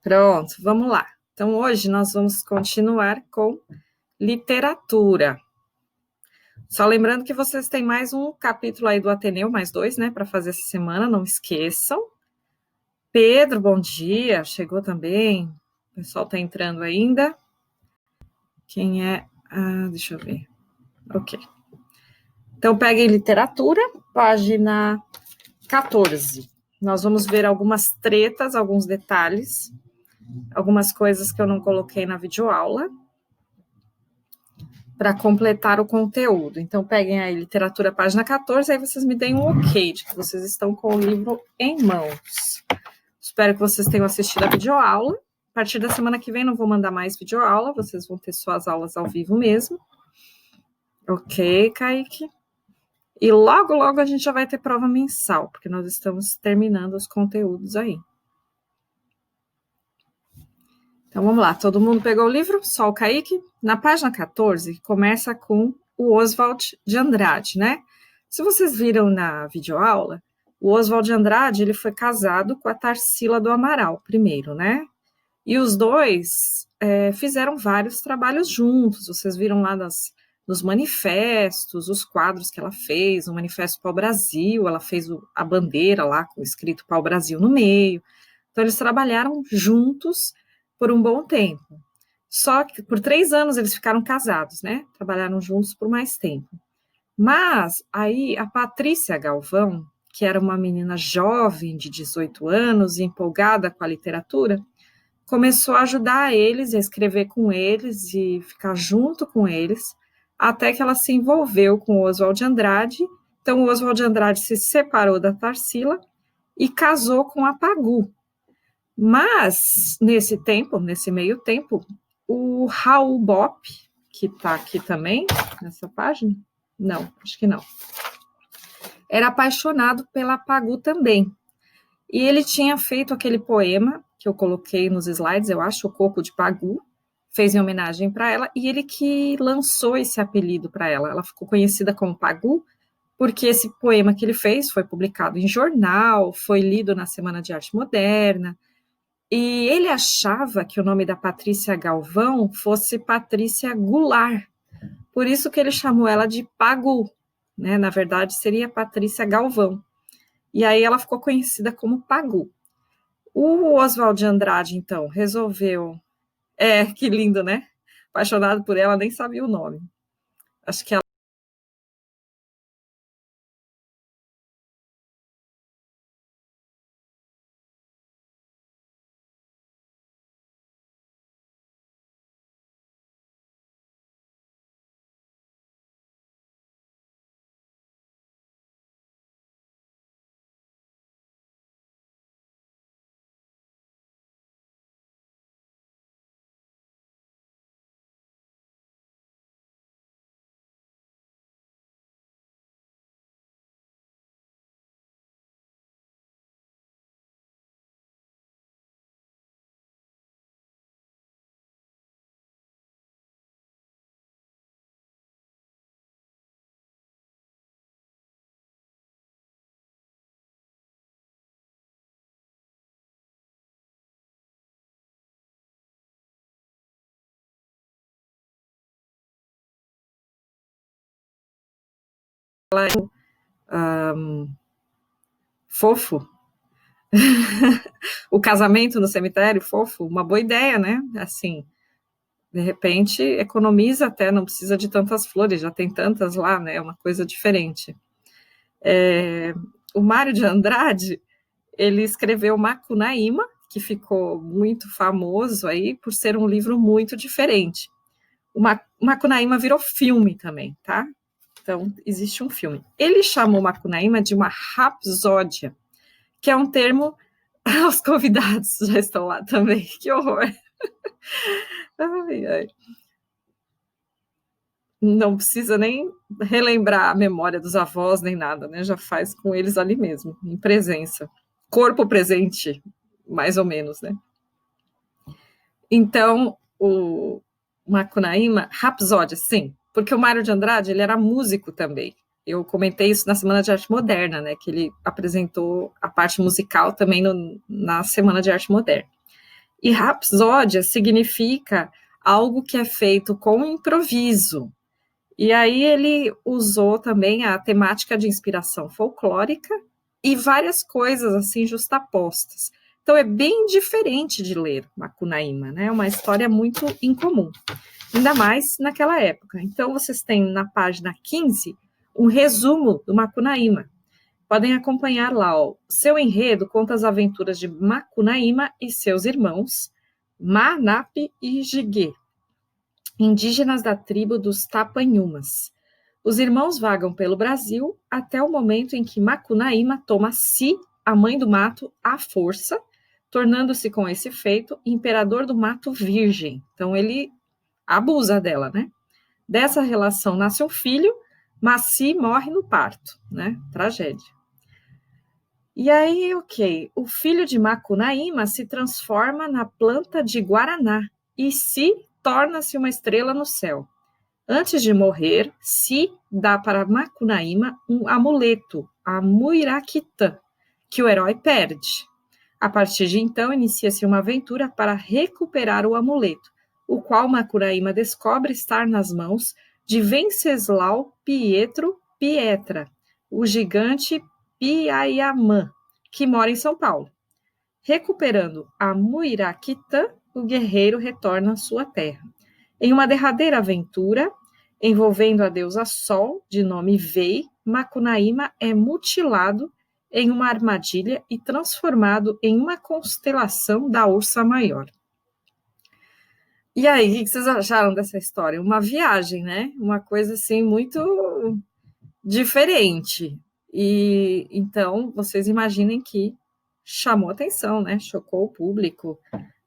Pronto, vamos lá. Então, hoje nós vamos continuar com literatura. Só lembrando que vocês têm mais um capítulo aí do Ateneu, mais dois, né, para fazer essa semana, não esqueçam. Pedro, bom dia, chegou também. O pessoal está entrando ainda. Quem é? Deixa eu ver. Ok. Então, peguem literatura, página 14. Nós vamos ver algumas tretas, alguns detalhes, algumas coisas que eu não coloquei na videoaula, para completar o conteúdo. Então, peguem aí literatura, página 14, aí vocês me deem um ok de que vocês estão com o livro em mãos. Espero que vocês tenham assistido a videoaula. A partir da semana que vem não vou mandar mais videoaula, vocês vão ter suas aulas ao vivo mesmo. Ok, Kaique? E logo, logo a gente já vai ter prova mensal, porque nós estamos terminando os conteúdos aí. Então, vamos lá. Todo mundo pegou o livro? Só o Kaique? Na página 14, começa com o Oswald de Andrade, né? Se vocês viram na videoaula, o Oswald de Andrade, ele foi casado com a Tarsila do Amaral, primeiro, né? E os dois fizeram vários trabalhos juntos. Vocês viram lá nos manifestos, os quadros que ela fez, o Manifesto Pau Brasil, ela fez a bandeira lá, com escrito Pau Brasil no meio. Então, eles trabalharam juntos por um bom tempo. Só que por 3 anos eles ficaram casados, né? Trabalharam juntos por mais tempo. Mas aí a Patrícia Galvão, que era uma menina jovem de 18 anos, empolgada com a literatura, começou a ajudar eles, a escrever com eles e ficar junto com eles, até que ela se envolveu com o Oswald de Andrade. Então, o Oswald de Andrade se separou da Tarsila e casou com a Pagu. Mas, nesse meio tempo, o Raul Bopp, que está aqui também, nessa página, não, acho que não, era apaixonado pela Pagu também. E ele tinha feito aquele poema, que eu coloquei nos slides, eu acho, O Corpo de Pagu, fez em homenagem para ela, e ele que lançou esse apelido para ela. Ela ficou conhecida como Pagu, porque esse poema que ele fez foi publicado em jornal, foi lido na Semana de Arte Moderna, e ele achava que o nome da Patrícia Galvão fosse Patrícia Goulart, por isso que ele chamou ela de Pagu, né? Na verdade, seria Patrícia Galvão. E aí ela ficou conhecida como Pagu. O Oswald de Andrade, então, resolveu... que lindo, né? Apaixonado por ela, nem sabia o nome. Acho que ela... fofo. O casamento no cemitério, fofo. Uma boa ideia, né? Assim, de repente, economiza até, não precisa de tantas flores, já tem tantas lá, né? É uma coisa diferente. O Mário de Andrade, ele escreveu Macunaíma, que ficou muito famoso aí por ser um livro muito diferente. O Macunaíma virou filme também, tá? Então, existe um filme. Ele chamou Macunaíma de uma rapsódia, que é um termo... Os convidados já estão lá também, que horror. Ai, ai. Não precisa nem relembrar a memória dos avós, nem nada, né? Já faz com eles ali mesmo, em presença. Corpo presente, mais ou menos, né? Então, o Macunaíma, Rapsódia, sim, porque o Mário de Andrade, ele era músico também. Eu comentei isso na Semana de Arte Moderna, né? Que ele apresentou a parte musical também na Semana de Arte Moderna. E rapsódia significa algo que é feito com improviso. E aí ele usou também a temática de inspiração folclórica e várias coisas assim justapostas. Então é bem diferente de ler Macunaíma, né? É uma história muito incomum, ainda mais naquela época. Então vocês têm na página 15 um resumo do Macunaíma. Podem acompanhar lá, ó. Seu enredo conta as aventuras de Macunaíma e seus irmãos, Manape e Jiguê, indígenas da tribo dos Tapanhumas. Os irmãos vagam pelo Brasil até o momento em que Macunaíma toma Si, a mãe do mato, à força, tornando-se com esse feito imperador do mato virgem. Então ele abusa dela, né? Dessa relação nasce um filho, mas Si morre no parto, né? Tragédia. E aí, ok, o filho de Macunaíma se transforma na planta de Guaraná e Si torna-se uma estrela no céu. Antes de morrer, Si dá para Macunaíma um amuleto, a Muiraquitã, que o herói perde. A partir de então, inicia-se uma aventura para recuperar o amuleto, o qual Macunaíma descobre estar nas mãos de Venceslau Pietro Pietra, o gigante Piayamã, que mora em São Paulo. Recuperando a Muiraquitã, o guerreiro retorna à sua terra. Em uma derradeira aventura, envolvendo a deusa Sol, de nome Vei, Macunaíma é mutilado em uma armadilha e transformado em uma constelação da Ursa Maior. E aí, o que vocês acharam dessa história? Uma viagem, né? Uma coisa assim muito diferente. E então, vocês imaginem que chamou atenção, né? Chocou o público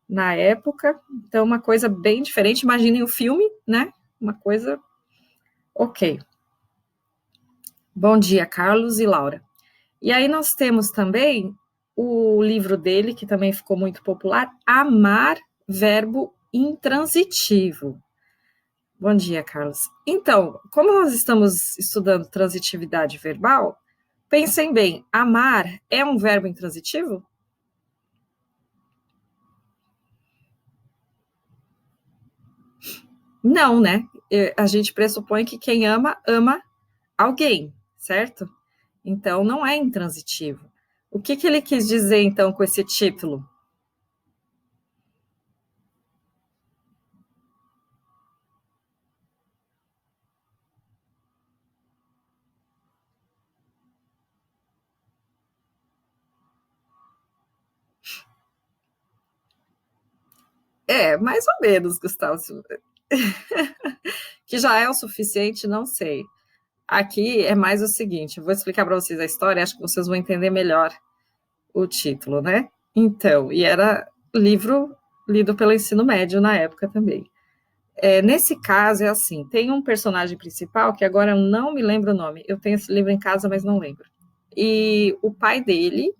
na época. Então, uma coisa bem diferente. Imaginem o filme, né? Uma coisa ok. Bom dia, Carlos e Laura. E aí nós temos também o livro dele, que também ficou muito popular, Amar, Verbo Intransitivo. Bom dia, Carlos. Então, como nós estamos estudando transitividade verbal, pensem bem, amar é um verbo intransitivo? Não, né? A gente pressupõe que quem ama, ama alguém, certo? Então, não é intransitivo. O que ele quis dizer, então, com esse título? É, mais ou menos, Gustavo. Que já é o suficiente, não sei. Aqui é mais o seguinte, eu vou explicar para vocês a história, acho que vocês vão entender melhor o título, né? Então, e era livro lido pelo ensino médio na época também. Nesse caso, é assim, tem um personagem principal, que agora eu não me lembro o nome, eu tenho esse livro em casa, mas não lembro. E o pai dele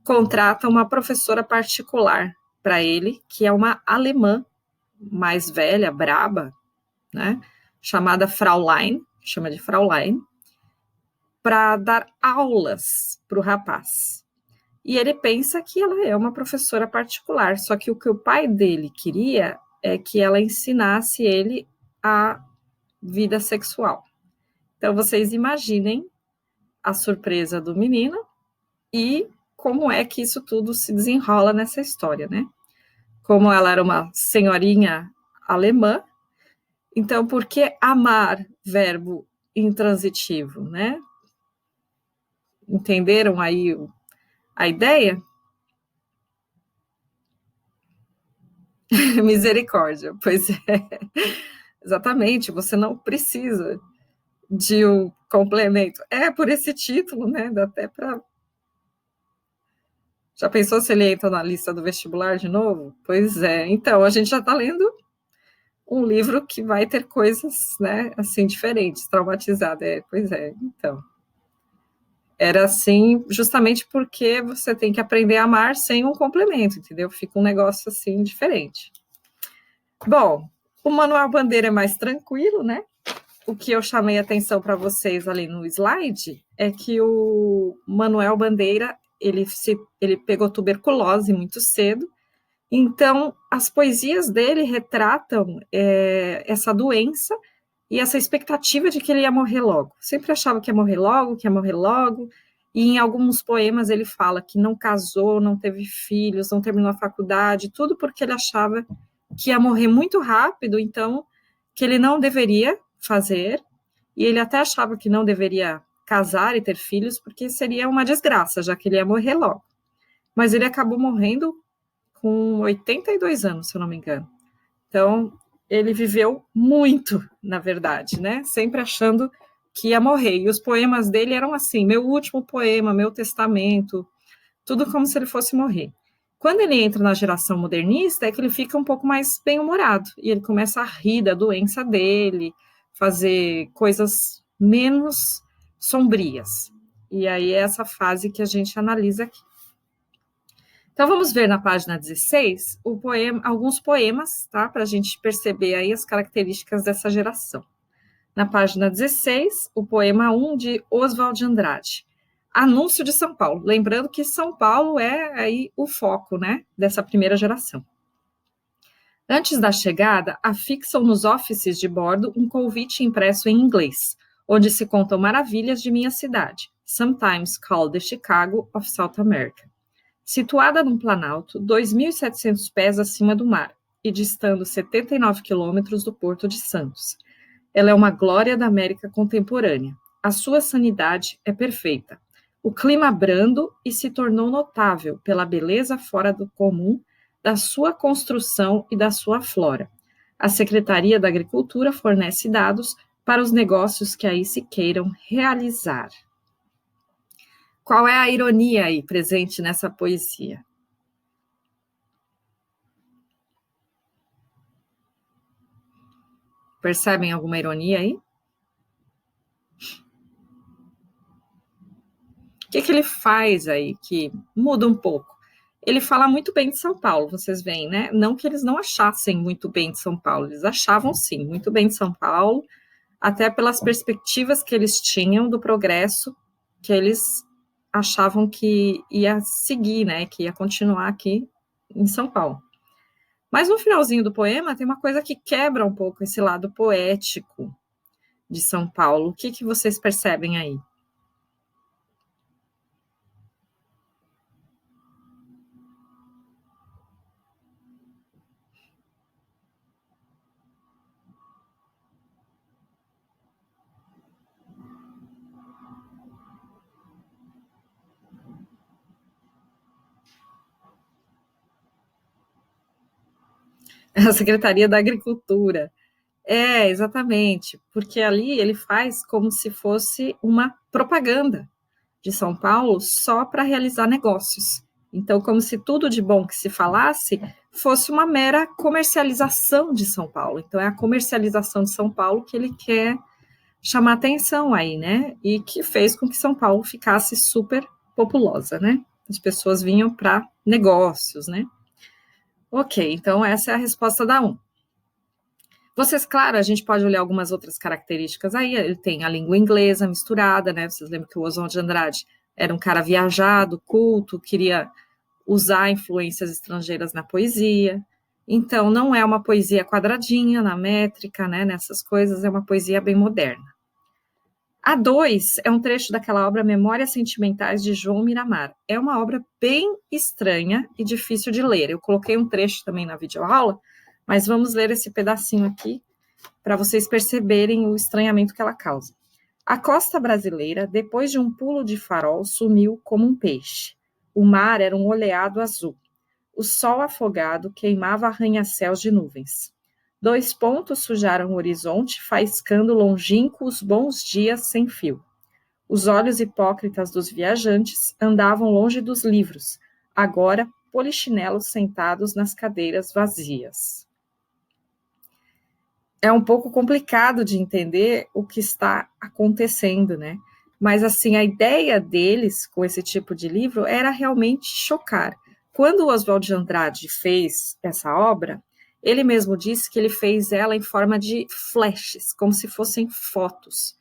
contrata uma professora particular para ele, que é uma alemã mais velha, braba, né? Chamada Fraulein, chama de Fraulein, para dar aulas para o rapaz. E ele pensa que ela é uma professora particular, só que o pai dele queria é que ela ensinasse ele a vida sexual. Então, vocês imaginem a surpresa do menino e como é que isso tudo se desenrola nessa história, né? Como ela era uma senhorinha alemã, então, por que amar, verbo intransitivo, né? Entenderam aí a ideia? Misericórdia, pois é. Exatamente, você não precisa de um complemento. É por esse título, né? Dá até para. Já pensou se ele entra na lista do vestibular de novo? Pois é. Então, a gente já está lendo um livro que vai ter coisas, né, assim, diferentes, traumatizada. Pois é, então. Era assim, justamente porque você tem que aprender a amar sem um complemento, entendeu? Fica um negócio assim diferente. Bom, o Manuel Bandeira é mais tranquilo, né? O que eu chamei a atenção para vocês ali no slide é que o Manuel Bandeira ele pegou tuberculose muito cedo Então, as poesias dele retratam essa doença e essa expectativa de que ele ia morrer logo. Sempre achava que ia morrer logo, que ia morrer logo. E em alguns poemas ele fala que não casou, não teve filhos, não terminou a faculdade, tudo porque ele achava que ia morrer muito rápido, então que ele não deveria fazer. E ele até achava que não deveria casar e ter filhos, porque seria uma desgraça, já que ele ia morrer logo. Mas ele acabou morrendo com 82 anos, se eu não me engano. Então, ele viveu muito, na verdade, né? Sempre achando que ia morrer. E os poemas dele eram assim: meu último poema, meu testamento, tudo como se ele fosse morrer. Quando ele entra na geração modernista, é que ele fica um pouco mais bem-humorado. E ele começa a rir da doença dele, fazer coisas menos sombrias. E aí é essa fase que a gente analisa aqui. Então, vamos ver na página 16 alguns poemas, tá? Para a gente perceber aí as características dessa geração. Na página 16, o poema 1 de Oswald de Andrade, Anúncio de São Paulo. Lembrando que São Paulo é aí o foco, né, dessa primeira geração. Antes da chegada, afixam nos offices de bordo um convite impresso em inglês, onde se contam maravilhas de minha cidade, sometimes called the Chicago of South America. Situada num planalto 2.700 pés acima do mar e distando 79 quilômetros do Porto de Santos. Ela é uma glória da América contemporânea. A sua sanidade é perfeita. O clima brando e se tornou notável pela beleza fora do comum da sua construção e da sua flora. A Secretaria da Agricultura fornece dados para os negócios que aí se queiram realizar. Qual é a ironia aí presente nessa poesia? Percebem alguma ironia aí? O que ele faz aí que muda um pouco? Ele fala muito bem de São Paulo, vocês veem, né? Não que eles não achassem muito bem de São Paulo, eles achavam sim, muito bem de São Paulo, até pelas perspectivas que eles tinham do progresso que eles achavam que ia seguir, né? Que ia continuar aqui em São Paulo. Mas no finalzinho do poema tem uma coisa que quebra um pouco esse lado poético de São Paulo. O que vocês percebem aí? A Secretaria da Agricultura. É, exatamente, porque ali ele faz como se fosse uma propaganda de São Paulo só para realizar negócios. Então, como se tudo de bom que se falasse fosse uma mera comercialização de São Paulo. Então, é a comercialização de São Paulo que ele quer chamar atenção aí, né? E que fez com que São Paulo ficasse super populosa, né? As pessoas vinham para negócios, né? Ok, então essa é a resposta da 1. Vocês, claro, a gente pode olhar algumas outras características aí. Ele tem a língua inglesa misturada, né? Vocês lembram que o Oswald de Andrade era um cara viajado, culto, queria usar influências estrangeiras na poesia. Então, não é uma poesia quadradinha, na métrica, né? Nessas coisas, é uma poesia bem moderna. A 2 é um trecho daquela obra Memórias Sentimentais de João Miramar. É uma obra bem estranha e difícil de ler. Eu coloquei um trecho também na videoaula, mas vamos ler esse pedacinho aqui para vocês perceberem o estranhamento que ela causa. A costa brasileira, depois de um pulo de farol, sumiu como um peixe. O mar era um oleado azul. O sol afogado queimava arranha-céus de nuvens. 2 pontos sujaram o horizonte, faiscando longínquos bons dias sem fio. Os olhos hipócritas dos viajantes andavam longe dos livros, agora polichinelos sentados nas cadeiras vazias. É um pouco complicado de entender o que está acontecendo, né? Mas, assim, a ideia deles com esse tipo de livro era realmente chocar. Quando o Oswald de Andrade fez essa obra, ele mesmo disse que ele fez ela em forma de flashes, como se fossem fotos.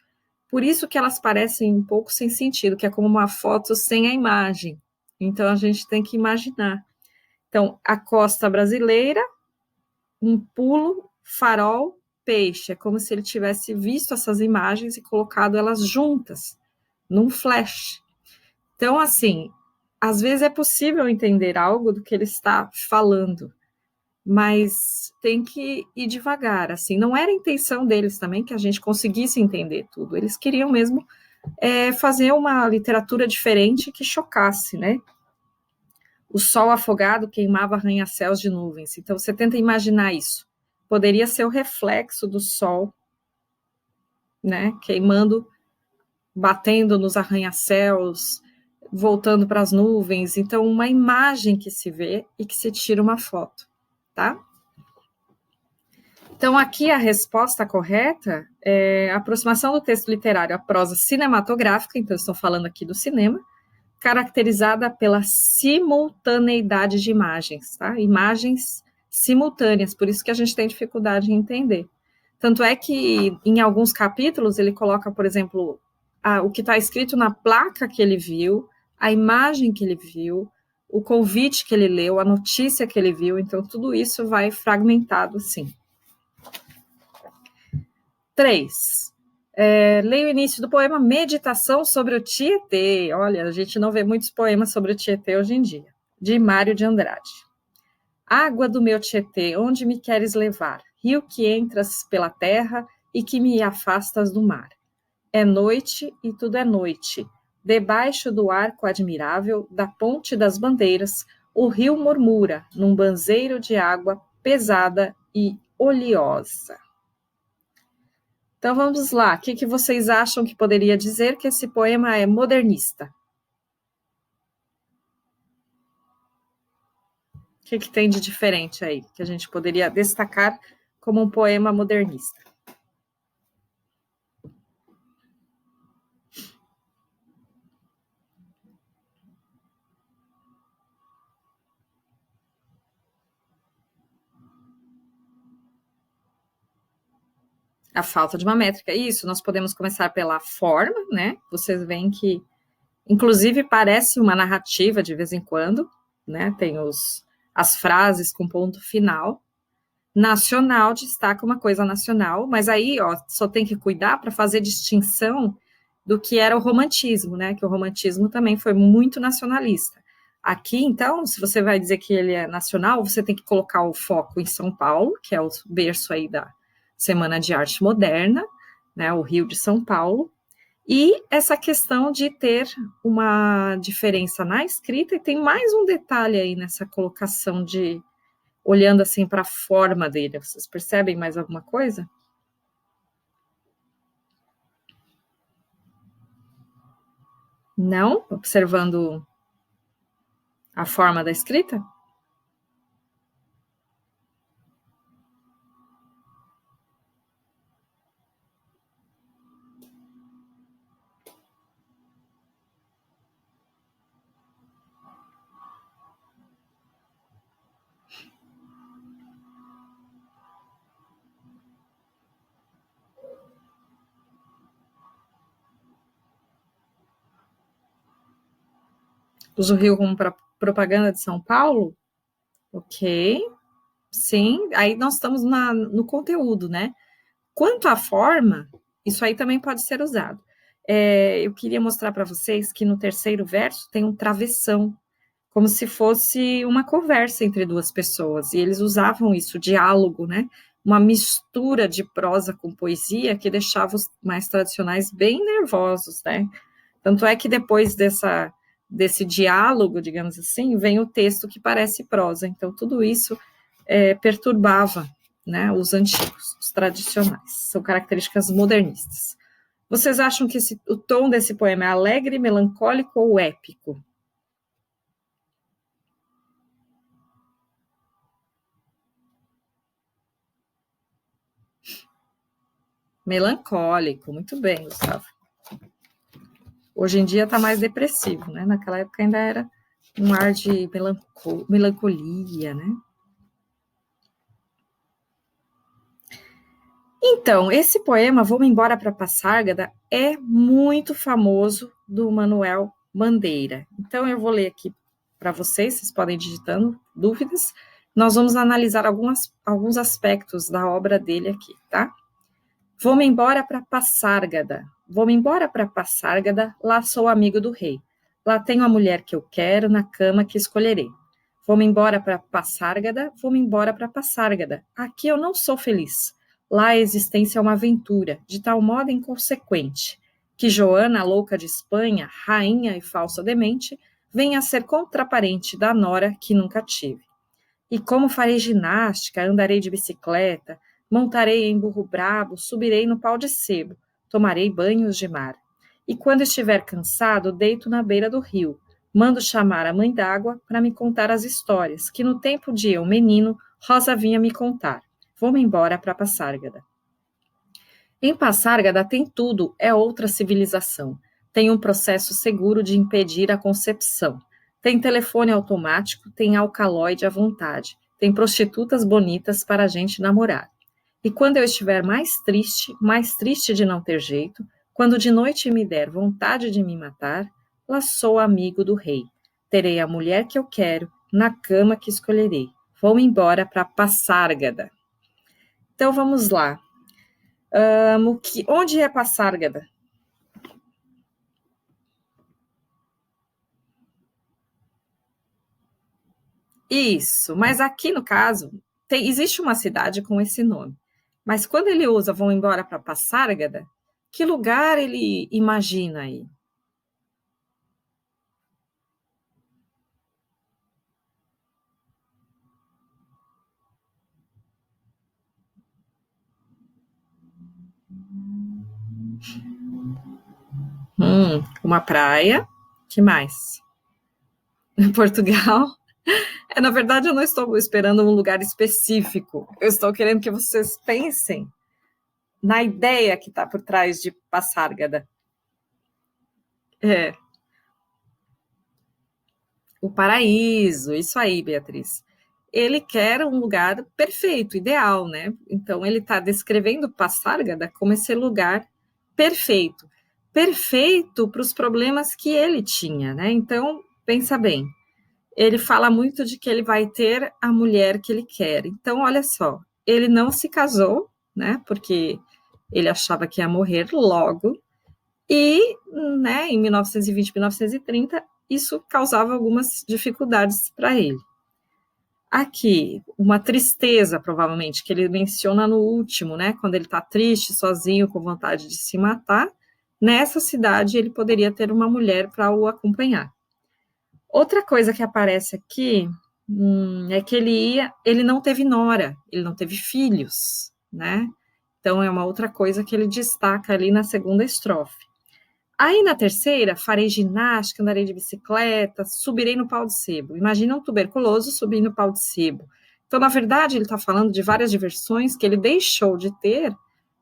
Por isso que elas parecem um pouco sem sentido, que é como uma foto sem a imagem. Então, a gente tem que imaginar. Então, a costa brasileira, um pulo, farol, peixe. É como se ele tivesse visto essas imagens e colocado elas juntas, num flash. Então, assim, às vezes é possível entender algo do que ele está falando, mas tem que ir devagar, assim. Não era a intenção deles também que a gente conseguisse entender tudo. Eles queriam mesmo fazer uma literatura diferente que chocasse, né? O sol afogado queimava arranha-céus de nuvens. Então, você tenta imaginar isso. Poderia ser o reflexo do sol, né? Queimando, batendo nos arranha-céus, voltando para as nuvens. Então, uma imagem que se vê e que se tira uma foto, tá? Então, aqui a resposta correta é a aproximação do texto literário à prosa cinematográfica, então estou falando aqui do cinema, caracterizada pela simultaneidade de imagens, tá? Imagens simultâneas, por isso que a gente tem dificuldade em entender. Tanto é que em alguns capítulos ele coloca, por exemplo, o que está escrito na placa que ele viu, a imagem que ele viu, o convite que ele leu, a notícia que ele viu, então tudo isso vai fragmentado assim. 3. Leia o início do poema Meditação sobre o Tietê. Olha, a gente não vê muitos poemas sobre o Tietê hoje em dia. De Mário de Andrade. Água do meu Tietê, onde me queres levar? Rio que entras pela terra e que me afastas do mar. É noite e tudo é noite. Debaixo do arco admirável da ponte das bandeiras, o rio murmura num banzeiro de água pesada e oleosa. Então vamos lá, o que vocês acham que poderia dizer que esse poema é modernista? O que tem de diferente aí, que a gente poderia destacar como um poema modernista? A falta de uma métrica. Isso, nós podemos começar pela forma, né? Vocês veem que, inclusive, parece uma narrativa de vez em quando, né? Tem as frases com ponto final. Nacional destaca uma coisa nacional, mas aí, ó, só tem que cuidar para fazer distinção do que era o romantismo, né? Que o romantismo também foi muito nacionalista. Aqui, então, se você vai dizer que ele é nacional, você tem que colocar o foco em São Paulo, que é o berço aí da Semana de Arte Moderna, né? O Rio de São Paulo, e essa questão de ter uma diferença na escrita, e tem mais um detalhe aí nessa colocação de olhando assim para a forma dele. Vocês percebem mais alguma coisa? Não? Observando a forma da escrita? Usa o Rio como propaganda de São Paulo? Ok, sim. Aí nós estamos no conteúdo, né? Quanto à forma, isso aí também pode ser usado. Eu queria mostrar para vocês que no terceiro verso tem um travessão, como se fosse uma conversa entre duas pessoas, e eles usavam isso, diálogo, né? Uma mistura de prosa com poesia que deixava os mais tradicionais bem nervosos, né? Tanto é que depois desse diálogo, digamos assim, vem o texto que parece prosa. Então, tudo isso perturbava, né, os antigos, os tradicionais. São características modernistas. Vocês acham que o tom desse poema é alegre, melancólico ou épico? Melancólico, muito bem, Gustavo. Hoje em dia está mais depressivo, né? Naquela época ainda era um ar de melancolia, né? Então, esse poema, Vou Embora para Passárgada, é muito famoso do Manuel Bandeira. Então, eu vou ler aqui para vocês podem ir digitando dúvidas. Nós vamos analisar alguns aspectos da obra dele aqui, tá? Vou-me embora para Passárgada. Vou-me embora para Passárgada, lá sou amigo do rei. Lá tenho a mulher que eu quero, na cama que escolherei. Vou-me embora para Passárgada, vou-me embora para Passárgada. Aqui eu não sou feliz. Lá a existência é uma aventura, de tal modo inconsequente, que Joana, louca de Espanha, rainha e falsa demente, venha a ser contraparente da nora que nunca tive. E como farei ginástica, andarei de bicicleta, montarei em burro brabo, subirei no pau de sebo, tomarei banhos de mar. E quando estiver cansado, deito na beira do rio, mando chamar a mãe d'água para me contar as histórias, que no tempo de eu, menino, Rosa vinha me contar. Vou-me embora para Passárgada. Em Passárgada tem tudo, é outra civilização. Tem um processo seguro de impedir a concepção. Tem telefone automático, tem alcaloide à vontade. Tem prostitutas bonitas para a gente namorar. E quando eu estiver mais triste de não ter jeito, quando de noite me der vontade de me matar, lá sou amigo do rei. Terei a mulher que eu quero, na cama que escolherei. Vou embora para Passárgada. Então vamos lá. Onde é Passárgada? Isso, mas aqui no caso, existe uma cidade com esse nome. Mas quando ele usa vão embora para Passárgada, que lugar ele imagina aí? Uma praia. Que mais? Portugal. Na verdade, eu não estou esperando um lugar específico. Eu estou querendo que vocês pensem na ideia que está por trás de Passárgada. É, o paraíso, isso aí, Beatriz. Ele quer um lugar perfeito, ideal, né? Então, ele está descrevendo Passárgada como esse lugar perfeito. Perfeito para os problemas que ele tinha, né? Então, pensa bem. Ele fala muito de que ele vai ter a mulher que ele quer. Então, olha só, ele não se casou, né? Porque ele achava que ia morrer logo. E, né, em 1920, 1930, isso causava algumas dificuldades para ele. Aqui, uma tristeza, provavelmente, que ele menciona no último, né? Quando ele está triste, sozinho, com vontade de se matar. Nessa cidade, ele poderia ter uma mulher para o acompanhar. Outra coisa que aparece aqui é que ele não teve nora, ele não teve filhos, né? Então é uma outra coisa que ele destaca ali na segunda estrofe. Aí na terceira, farei ginástica, andarei de bicicleta, subirei no pau de sebo. Imagina um tuberculoso subir no pau de sebo. Então, na verdade, ele está falando de várias diversões que ele deixou de ter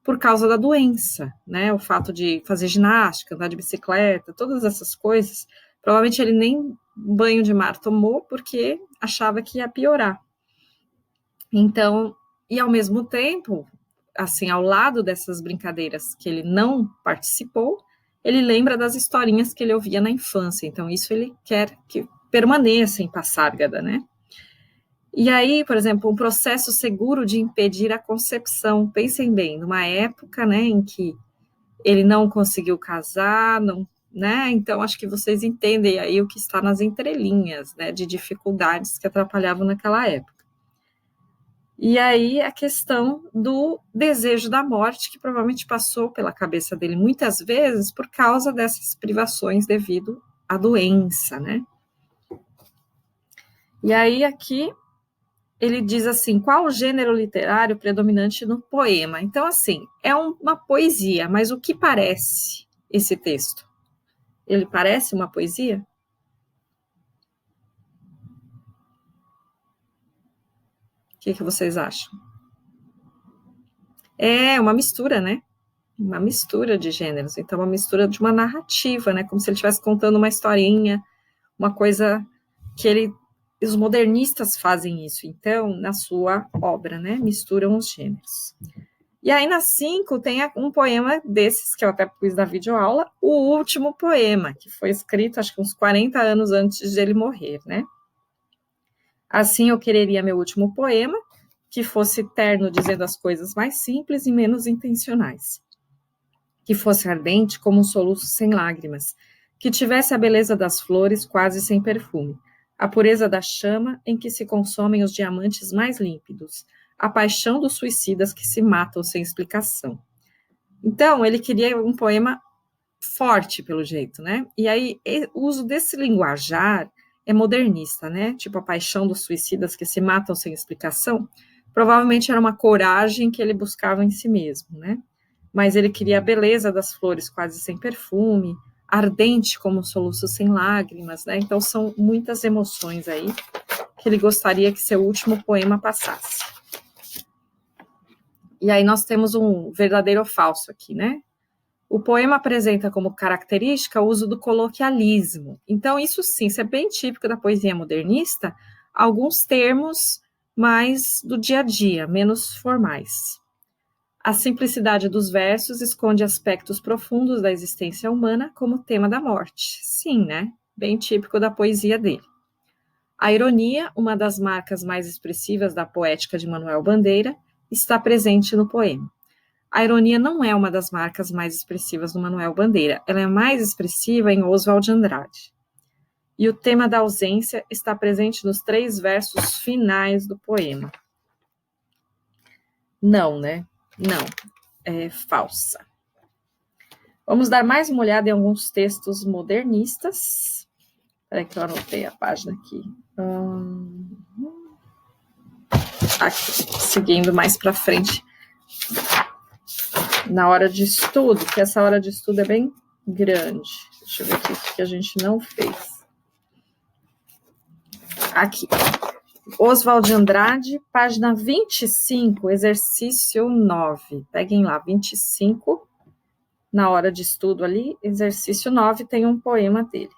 por causa da doença, né? O fato de fazer ginástica, andar de bicicleta, todas essas coisas. Provavelmente ele nem banho de mar tomou porque achava que ia piorar. Então, e ao mesmo tempo, assim, ao lado dessas brincadeiras que ele não participou, ele lembra das historinhas que ele ouvia na infância. Então, isso ele quer que permaneça em Passárgada, né? E aí, por exemplo, um processo seguro de impedir a concepção. Pensem bem, numa época, né, em que ele não conseguiu casar, não, né? Então, acho que vocês entendem aí o que está nas entrelinhas, né, de dificuldades que atrapalhavam naquela época. E aí a questão do desejo da morte, que provavelmente passou pela cabeça dele muitas vezes por causa dessas privações devido à doença, né? E aí aqui ele diz assim, qual o gênero literário predominante no poema? Então, assim, é uma poesia, mas o que parece esse texto? Ele parece uma poesia? O que vocês acham? É uma mistura, né? Uma mistura de gêneros. Então, uma mistura de uma narrativa, né? Como se ele estivesse contando uma historinha, uma coisa que os modernistas fazem isso, então, na sua obra, né? Misturam os gêneros. E aí, na 5, tem um poema desses, que eu até pus na videoaula, o último poema, que foi escrito, acho que uns 40 anos antes de ele morrer, né? Assim, eu quereria meu último poema, que fosse terno, dizendo as coisas mais simples e menos intencionais. Que fosse ardente como um soluço sem lágrimas, que tivesse a beleza das flores quase sem perfume, a pureza da chama em que se consomem os diamantes mais límpidos, a paixão dos suicidas que se matam sem explicação. Então, ele queria um poema forte, pelo jeito, né? E aí, o uso desse linguajar é modernista, né? Tipo, a paixão dos suicidas que se matam sem explicação, provavelmente era uma coragem que ele buscava em si mesmo, né? Mas ele queria a beleza das flores quase sem perfume, ardente como um soluço sem lágrimas, né? Então, são muitas emoções aí que ele gostaria que seu último poema passasse. E aí nós temos um verdadeiro ou falso aqui, né? O poema apresenta como característica o uso do coloquialismo. Então, isso sim, isso é bem típico da poesia modernista, alguns termos mais do dia a dia, menos formais. A simplicidade dos versos esconde aspectos profundos da existência humana, como o tema da morte. Sim, né? Bem típico da poesia dele. A ironia, uma das marcas mais expressivas da poética de Manuel Bandeira, está presente no poema. A ironia não é uma das marcas mais expressivas do Manuel Bandeira, ela é mais expressiva em Oswald de Andrade. E o tema da ausência está presente nos 3 versos finais do poema. Não, né? Não, é falsa. Vamos dar mais uma olhada em alguns textos modernistas. Espera que eu anotei a página aqui. Aqui, seguindo mais para frente. Na hora de estudo, que essa hora de estudo é bem grande. Deixa eu ver aqui o que a gente não fez. Aqui. Oswald de Andrade, página 25, exercício 9. Peguem lá, 25. Na hora de estudo ali, exercício 9, tem um poema dele.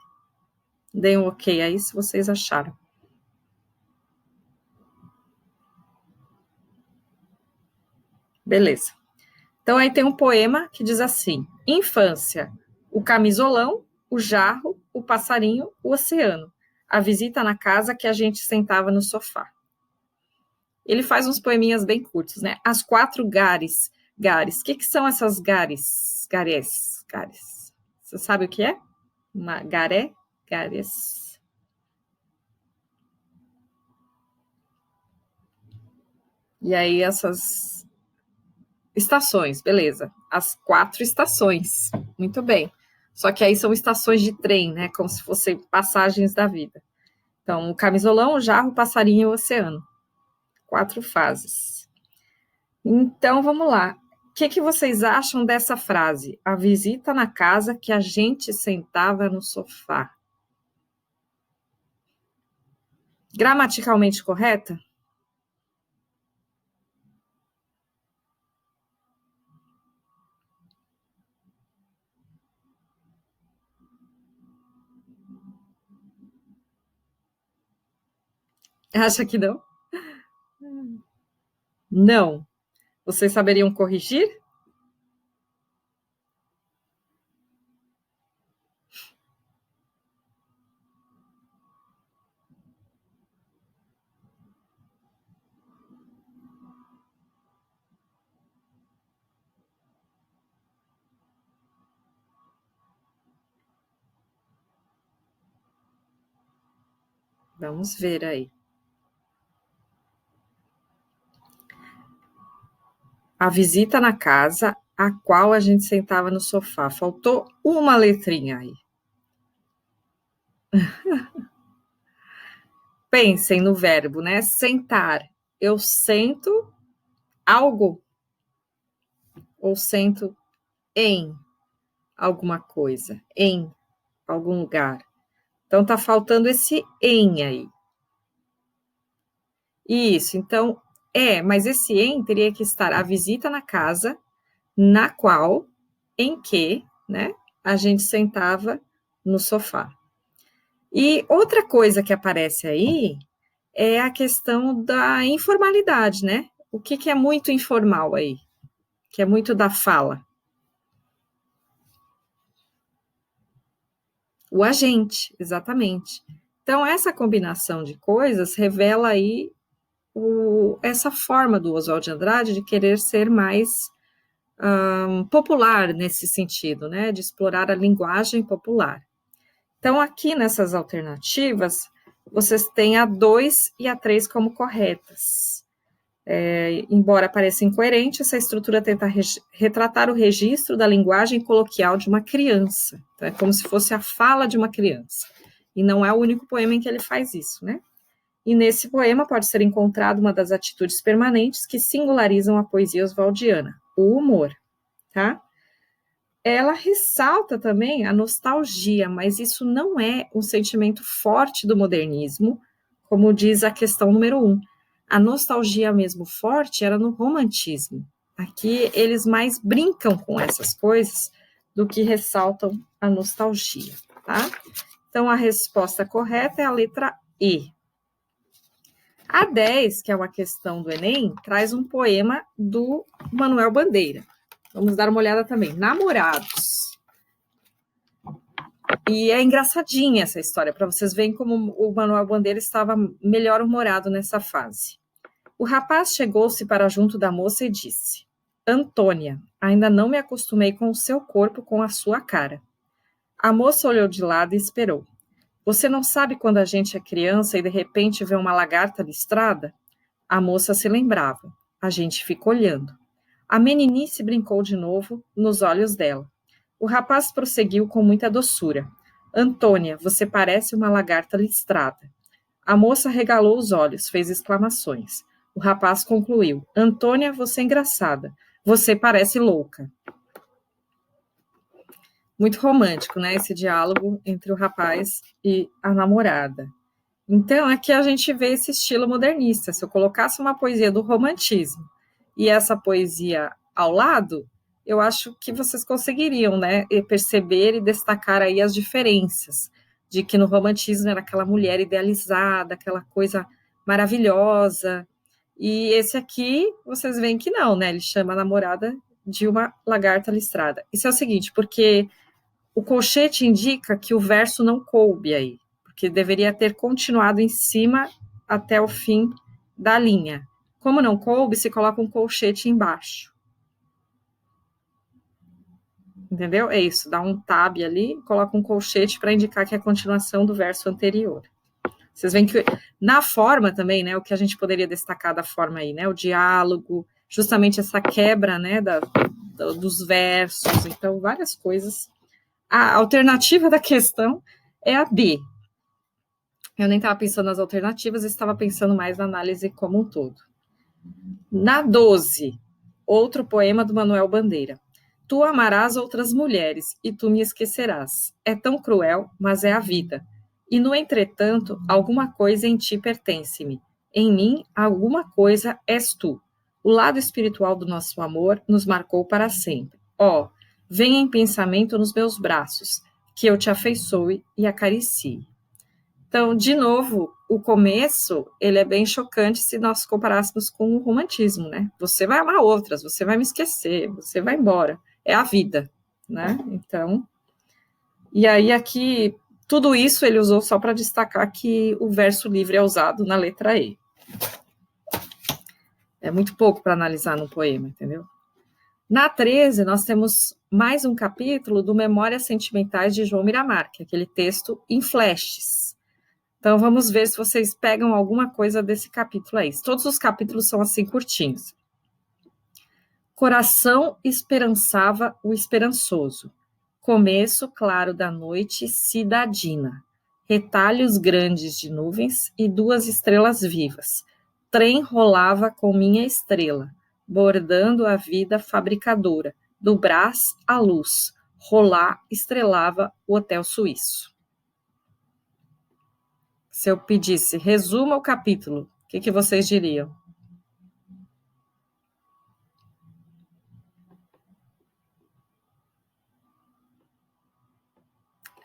Deem um ok aí se vocês acharam. Beleza. Então, aí tem um poema que diz assim: infância, o camisolão, o jarro, o passarinho, o oceano, a visita na casa que a gente sentava no sofá. Ele faz uns poeminhas bem curtos, né? As 4 gares. Gares. O que são essas gares? Gares. Você sabe o que é? Uma garé? Gares. E aí essas estações, beleza. As 4 estações. Muito bem. Só que aí são estações de trem, né? Como se fossem passagens da vida. Então, o camisolão, o jarro, o passarinho e o oceano. 4 fases. Então, vamos lá. O que vocês acham dessa frase? A visita na casa que a gente sentava no sofá. Gramaticalmente correta? Acha que não? Não. Vocês saberiam corrigir? Vamos ver aí. A visita na casa a qual a gente sentava no sofá. Faltou uma letrinha aí. Pensem no verbo, né? Sentar. Eu sento algo ou sento em alguma coisa, em algum lugar. Então tá faltando esse em aí. Isso, então mas esse em teria que estar a visita na casa na qual, em que, né, a gente sentava no sofá. E outra coisa que aparece aí é a questão da informalidade, né? O que é muito informal aí? que é muito da fala? O agente, exatamente. Então, essa combinação de coisas revela aí essa forma do Oswald de Andrade de querer ser mais popular nesse sentido, né? De explorar a linguagem popular. Então, aqui nessas alternativas, vocês têm a 2 e a 3 como corretas. Embora pareça incoerente, essa estrutura tenta retratar o registro da linguagem coloquial de uma criança. Então, é como se fosse a fala de uma criança. E não é o único poema em que ele faz isso, né? E nesse poema pode ser encontrado uma das atitudes permanentes que singularizam a poesia oswaldiana, o humor, tá? Ela ressalta também a nostalgia, mas isso não é um sentimento forte do modernismo, como diz a questão número 1. A nostalgia mesmo forte era no romantismo. Aqui eles mais brincam com essas coisas do que ressaltam a nostalgia, tá? Então a resposta correta é a letra E. A 10, que é uma questão do Enem, traz um poema do Manuel Bandeira. Vamos dar uma olhada também. Namorados. E é engraçadinha essa história, para vocês verem como o Manuel Bandeira estava melhor humorado nessa fase. O rapaz chegou-se para junto da moça e disse: Antônia, ainda não me acostumei com o seu corpo, com a sua cara. A moça olhou de lado e esperou. Você não sabe quando a gente é criança e de repente vê uma lagarta listrada? A moça se lembrava. A gente fica olhando. A meninice brincou de novo nos olhos dela. O rapaz prosseguiu com muita doçura. Antônia, você parece uma lagarta listrada. A moça regalou os olhos, fez exclamações. O rapaz concluiu. Antônia, você é engraçada. Você parece louca. Muito romântico, né? Esse diálogo entre o rapaz e a namorada. Então, aqui a gente vê esse estilo modernista. Se eu colocasse uma poesia do romantismo e essa poesia ao lado, eu acho que vocês conseguiriam, né, perceber e destacar aí as diferenças, de que no romantismo era aquela mulher idealizada, aquela coisa maravilhosa, e esse aqui, vocês veem que não, né, ele chama a namorada de uma lagarta listrada. Isso é o seguinte, porque o colchete indica que o verso não coube aí, porque deveria ter continuado em cima até o fim da linha. Como não coube, se coloca um colchete embaixo. Entendeu? É isso, dá um tab ali, coloca um colchete para indicar que é a continuação do verso anterior. Vocês veem que na forma também, né, o que a gente poderia destacar da forma aí, né, o diálogo, justamente essa quebra, né, dos versos, então várias coisas. A alternativa da questão é a B. Eu nem estava pensando nas alternativas, estava pensando mais na análise como um todo. Na 12, outro poema do Manuel Bandeira. Tu amarás outras mulheres e tu me esquecerás. É tão cruel, mas é a vida. E no entretanto, alguma coisa em ti pertence-me. Em mim, alguma coisa és tu. O lado espiritual do nosso amor nos marcou para sempre. Ó, venha em pensamento nos meus braços, que eu te afeiçoe e acaricie. Então, de novo, o começo, ele é bem chocante se nós comparássemos com o romantismo, né? Você vai amar outras, você vai me esquecer, você vai embora. É a vida, né? Então, e aí aqui, tudo isso ele usou só para destacar que o verso livre é usado na letra E. É muito pouco para analisar no poema, entendeu? Na 13, nós temos mais um capítulo do Memórias Sentimentais de João Miramar, que é aquele texto em flashes. Então, vamos ver se vocês pegam alguma coisa desse capítulo aí. Todos os capítulos são assim curtinhos. Coração esperançava o esperançoso. Começo claro da noite cidadina. Retalhos grandes de nuvens e duas estrelas vivas. Trem rolava com minha estrela, bordando a vida fabricadora. Do Brás à luz, rolar estrelava o hotel suíço. Se eu pedisse, resuma o capítulo, o que vocês diriam?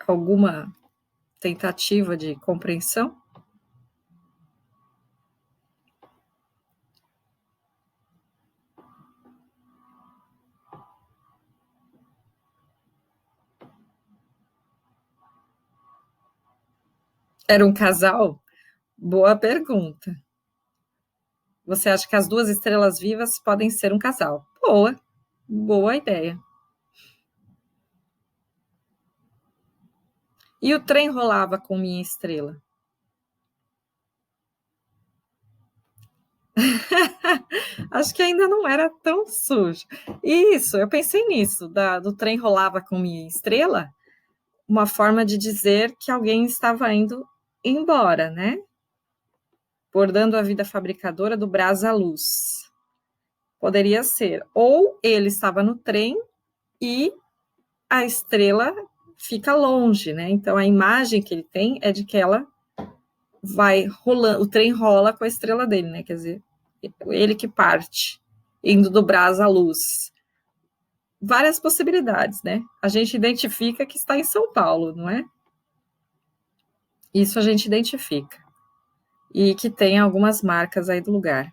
Alguma tentativa de compreensão? Era um casal? Boa pergunta. Você acha que as duas estrelas vivas podem ser um casal? Boa ideia. E o trem rolava com minha estrela? Acho que ainda não era tão sujo. Isso, eu pensei nisso, do trem rolava com minha estrela, uma forma de dizer que alguém estava indo embora, né? Bordando a vida fabricadora do brás à luz. Poderia ser. Ou ele estava no trem e a estrela fica longe, né? Então a imagem que ele tem é de que ela vai rolando, o trem rola com a estrela dele, né? Quer dizer, ele que parte, indo do brás à luz. Várias possibilidades, né? A gente identifica que está em São Paulo, não é? Isso a gente identifica. E que tem algumas marcas aí do lugar.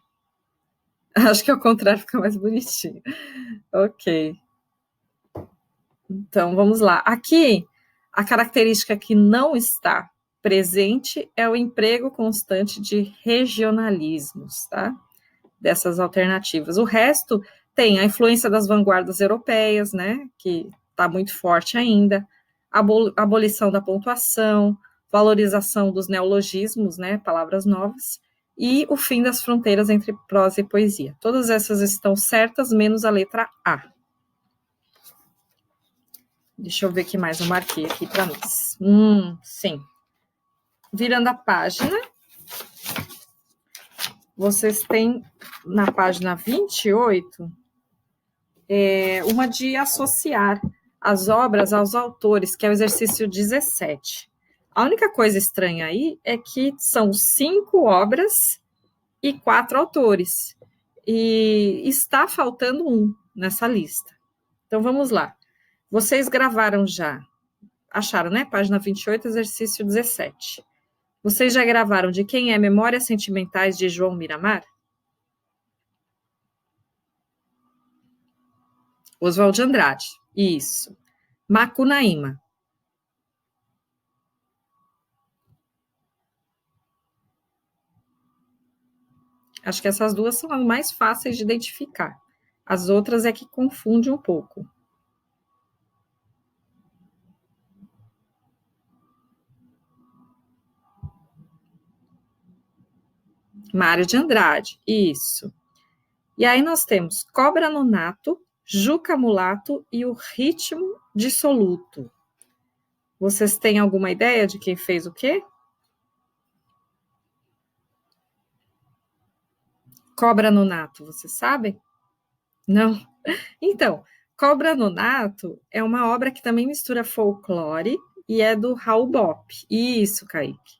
Acho que ao contrário fica mais bonitinho. Ok. Então, vamos lá. Aqui, a característica que não está presente é o emprego constante de regionalismos, tá? Dessas alternativas. O resto tem a influência das vanguardas europeias, né? Que está muito forte ainda, abolição da pontuação, valorização dos neologismos, né? Palavras novas, e o fim das fronteiras entre prosa e poesia. Todas essas estão certas, menos a letra A. Deixa eu ver o que mais eu marquei aqui para nós. Sim. Virando a página, vocês têm na página 28 uma de associar as obras aos autores, que é o exercício 17. A única coisa estranha aí é que são 5 obras e 4 autores. E está faltando um nessa lista. Então vamos lá. Vocês gravaram já, acharam, né? Página 28, exercício 17. Vocês já gravaram de quem é Memórias Sentimentais de João Miramar? Oswald de Andrade. Isso. Macunaíma. Acho que essas duas são as mais fáceis de identificar. As outras é que confunde um pouco. Mário de Andrade. Isso. E aí nós temos Cobra Nonato, Juca Mulato e o Ritmo Dissoluto. Vocês têm alguma ideia de quem fez o quê? Cobra Nonato, vocês sabem? Não? Então, Cobra Nonato é uma obra que também mistura folclore e é do Raul Bopp. Isso, Kaique.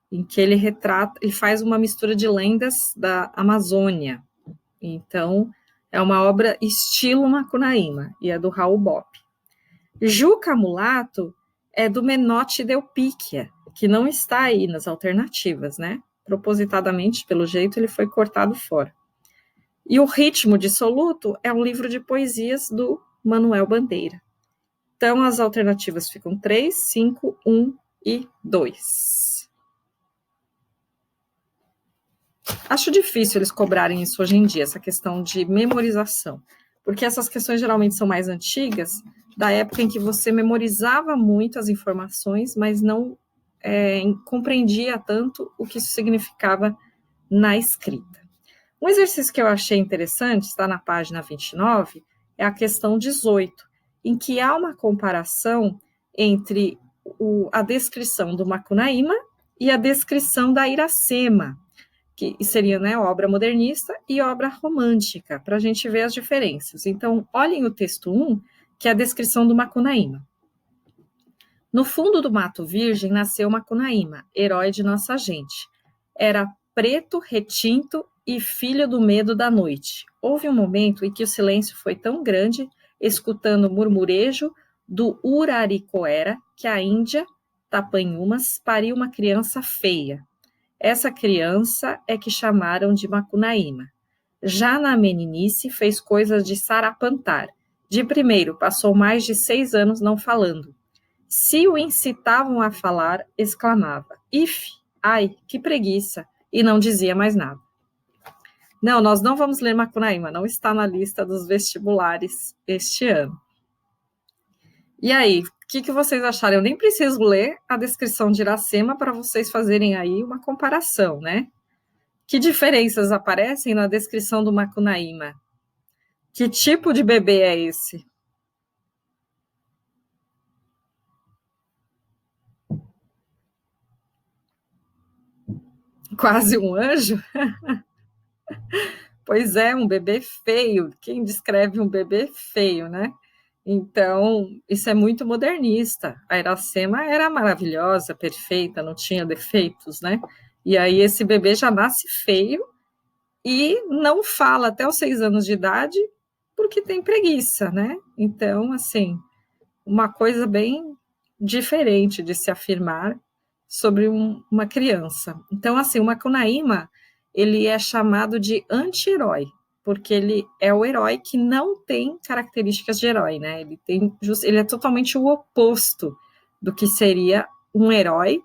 Em que ele retrata, ele faz uma mistura de lendas da Amazônia. Então, é uma obra estilo Macunaíma e é do Raul Bopp. Juca Mulato é do Menotti Delpicchia, que não está aí nas alternativas, né? Propositadamente, pelo jeito, ele foi cortado fora. E o Ritmo Dissoluto é um livro de poesias do Manuel Bandeira. Então, as alternativas ficam 3, 5, 1 e 2. Acho difícil eles cobrarem isso hoje em dia, essa questão de memorização, porque essas questões geralmente são mais antigas, da época em que você memorizava muito as informações, mas não compreendia tanto o que isso significava na escrita. Um exercício que eu achei interessante, está na página 29, é a questão 18, em que há uma comparação entre a descrição do Macunaíma e a descrição da Iracema, que seria, né, obra modernista e obra romântica, para a gente ver as diferenças. Então, olhem o texto 1, que é a descrição do Macunaíma. No fundo do mato virgem nasceu Macunaíma, herói de nossa gente. Era preto, retinto e filho do medo da noite. Houve um momento em que o silêncio foi tão grande, escutando o murmurejo do Uraricoera, que a Índia, Tapanhumas, pariu uma criança feia. Essa criança é que chamaram de Macunaíma. Já na meninice fez coisas de sarapantar. De primeiro, passou mais de 6 anos não falando. Se o incitavam a falar, exclamava: "If, ai, que preguiça!" e não dizia mais nada. Não, nós não vamos ler Macunaíma, não está na lista dos vestibulares este ano. E aí, o que vocês acharam? Eu nem preciso ler a descrição de Iracema para vocês fazerem aí uma comparação, né? Que diferenças aparecem na descrição do Macunaíma? Que tipo de bebê é esse? Quase um anjo? Pois é, um bebê feio. Quem descreve um bebê feio, né? Então, isso é muito modernista. A Iracema era maravilhosa, perfeita, não tinha defeitos, né? E aí esse bebê já nasce feio e não fala até os 6 anos de idade porque tem preguiça, né? Então, assim, uma coisa bem diferente de se afirmar sobre uma criança. Então, assim, o Macunaíma, ele é chamado de anti-herói, porque ele é o herói que não tem características de herói, né? Ele é totalmente o oposto do que seria um herói,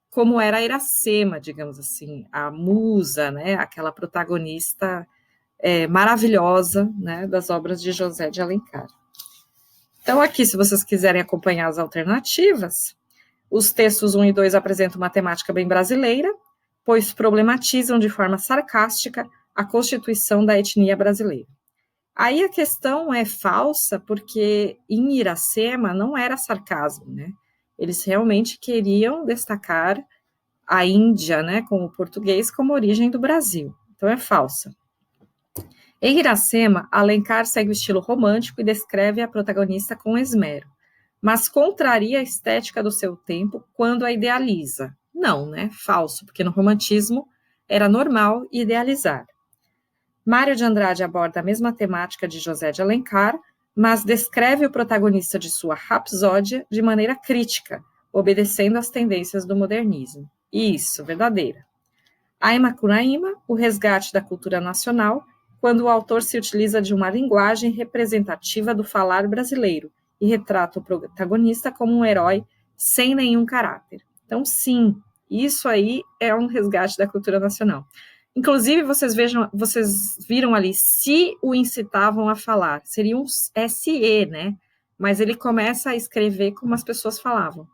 como era a Iracema, digamos assim, a musa, né? Aquela protagonista maravilhosa, né? Das obras de José de Alencar. Então, aqui, se vocês quiserem acompanhar as alternativas, os textos 1 e 2 apresentam uma temática bem brasileira, pois problematizam de forma sarcástica a constituição da etnia brasileira. Aí a questão é falsa, porque em Iracema não era sarcasmo, né? Eles realmente queriam destacar a Índia, né, com o português como origem do Brasil. Então é falsa. Em Iracema, Alencar segue o estilo romântico e descreve a protagonista com esmero, mas contraria a estética do seu tempo quando a idealiza. Não, né? Falso, porque no romantismo era normal idealizar. Mário de Andrade aborda a mesma temática de José de Alencar, mas descreve o protagonista de sua Rapsódia de maneira crítica, obedecendo às tendências do modernismo. Isso, verdadeira. A Macunaíma, o resgate da cultura nacional, quando o autor se utiliza de uma linguagem representativa do falar brasileiro e retrata o protagonista como um herói sem nenhum caráter. Então, sim, isso aí é um resgate da cultura nacional. Inclusive, vocês viram ali, se o incitavam a falar, seria um SE, né? Mas ele começa a escrever como as pessoas falavam.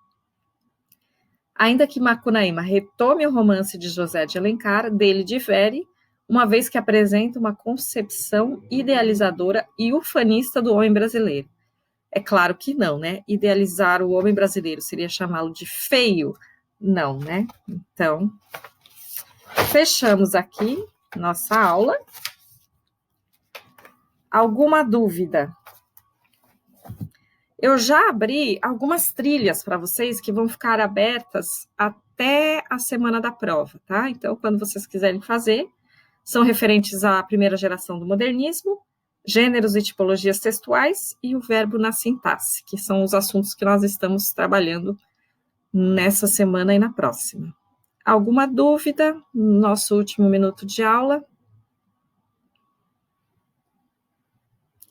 Ainda que Macunaíma retome o romance de José de Alencar, dele difere, uma vez que apresenta uma concepção idealizadora e ufanista do homem brasileiro. É claro que não, né? Idealizar o homem brasileiro seria chamá-lo de feio? Não, né? Então, fechamos aqui nossa aula. Alguma dúvida? Eu já abri algumas trilhas para vocês que vão ficar abertas até a semana da prova, tá? Então, quando vocês quiserem fazer, são referentes à primeira geração do modernismo, gêneros e tipologias textuais e o verbo na sintaxe, que são os assuntos que nós estamos trabalhando nessa semana e na próxima. Alguma dúvida? Nosso último minuto de aula.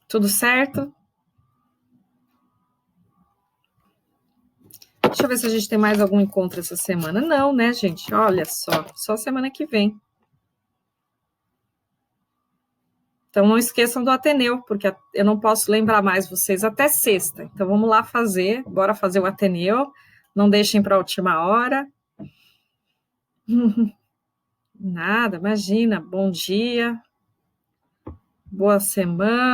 Tudo certo? Deixa eu ver se a gente tem mais algum encontro essa semana. Não, né, gente? Olha só semana que vem. Então, não esqueçam do Ateneu, porque eu não posso lembrar mais vocês até sexta. Então, vamos lá fazer, bora fazer o Ateneu. Não deixem para a última hora. Nada, imagina. Bom dia, boa semana.